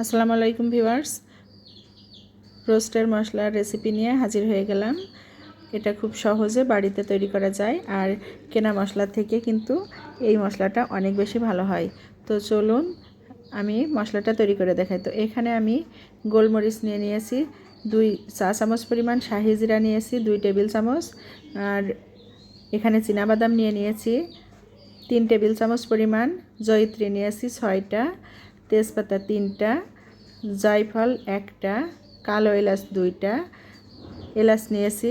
আসসালামু আলাইকুম ভিউয়ার্স, রোস্টের মশলার রেসিপি নিয়ে হাজির হয়ে গেলাম। এটা খুব সহজে বাড়িতে তৈরি করা যায়, আর কেনা মশলা থেকে কিন্তু এই মশলাটা অনেক বেশি ভালো হয়। তো চলুন আমি মশলাটা তৈরি করে দেখাই। তো এখানে আমি গোলমরিচ নিয়ে নিয়েছি 2 চা চামচ পরিমাণ, শাহি জিরা নিয়েছি 2 টেবিল চামচ, আর এখানে চীনাবাদাম নিয়ে নিয়েছি 3 টেবিল চামচ পরিমাণ, জয়িত্রী নিয়েছি 6টা, তেজপাতা 3টা, জায়ফল 1টা, কালো এলাচ 2টা, এলাচ নিয়েছি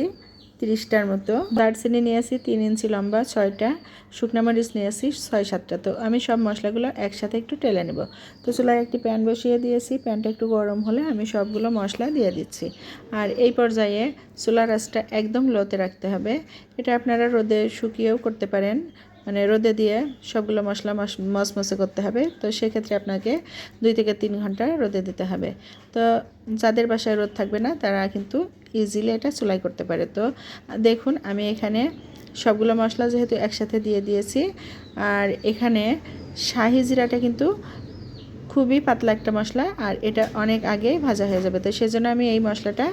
30টার মতো, দারচিনি নিয়েছি 3 ইঞ্চি লম্বা 6টা, শুকনো মরিচ নিয়েছি 6-7টা। তো আমি সব মশলাগুলো একসাথে একটু টেলে নেব। তো চুলায় একটি প্যান বসিয়ে দিয়েছি, প্যানটা একটু গরম হলে আমি সবগুলো মশলা দিয়ে দিচ্ছি। আর এই পর্যায়ে চুলার আঁচটা একদম লোতে রাখতে হবে। এটা আপনারা রোদে শুকিয়েও করতে পারেন, মানে রোদে দিয়ে সবগুলো মশলা মচমচে করতে হবে। তো সেক্ষেত্রে আপনাকে 2 থেকে 3 ঘন্টা রোদে দিতে হবে। তো যাদের বাসায় রোদ থাকবে না তারা কিন্তু ইজিলি এটা চুলায় করতে পারে। তো দেখুন আমি এখানে সবগুলো মশলা যেহেতু একসাথে দিয়ে দিয়েছি, আর এখানে শাহি জিরাটা কিন্তু খুবই পাতলা একটা মশলা, আর এটা অনেক আগেই ভাজা হয়ে যাবে। তো সেজন্য আমি এই মশলাটা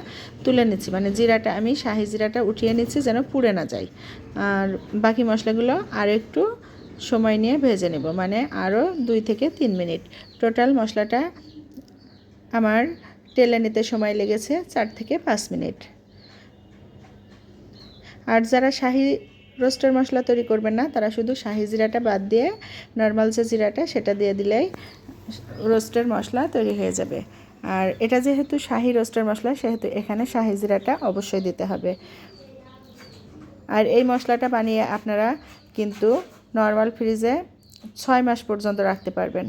তুলে নিচ্ছি, মানে জিরাটা আমি শাহি জিরাটা উঠিয়ে নিচ্ছি যেন পুড়ে না যায়। আর বাকি মশলাগুলো আর একটু সময় নিয়ে ভেজে নেব, মানে আরও 2 থেকে 3 মিনিট। টোটাল মশলাটা আমার টেলে নিতে সময় লেগেছে 4 থেকে 5 মিনিট। আর যারা শাহি রোস্টের মশলা তৈরি করবেন না তারা শুধু শাহি জিরাটা বাদ দিয়ে নর্মাল যে জিরাটা সেটা দিয়ে দিলেই রোস্টের মশলা তৈরি হয়ে যাবে। আর এটা যেহেতু শাহি রোস্টের মশলা সেহেতু এখানে শাহি জিরাটা অবশ্যই দিতে হবে। আর এই মশলাটা বানিয়ে আপনারা কিন্তু নর্মাল ফ্রিজে 6 মাস পর্যন্ত রাখতে পারবেন।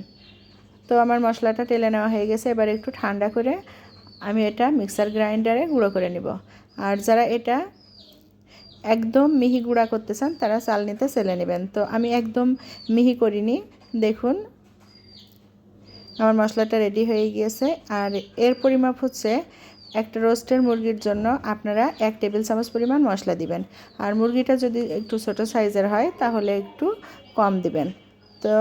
তো আমার মশলাটা টেলে নেওয়া হয়ে গেছে, এবার একটু ঠান্ডা করে আমি এটা মিক্সার গ্রাইন্ডারে গুঁড়ো করে নিব। আর যারা এটা একদম মিহি গুঁড়া করতে চান তারা চালনিতে চেলে নেবেন। তো আমি একদম মিহি করিনি। দেখুন আমার মশলাটা রেডি হয়ে গিয়েছে। আর এর পরিমাপ হচ্ছে একটা রোস্টের মুরগির জন্য আপনারা 1 টেবিল চামচ পরিমাণ মশলা দিবেন, আর মুরগিটা যদি একটু ছোট সাইজের হয় তাহলে একটু কম দিবেন। তো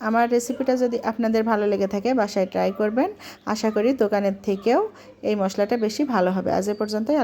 আমার রেসিপিটা যদি আপনাদের ভালো লেগে থাকে বাসায় ট্রাই করবেন। আশা করি দোকানের থেকেও এই মশলাটা বেশি ভালো হবে। আজ এ পর্যন্তই।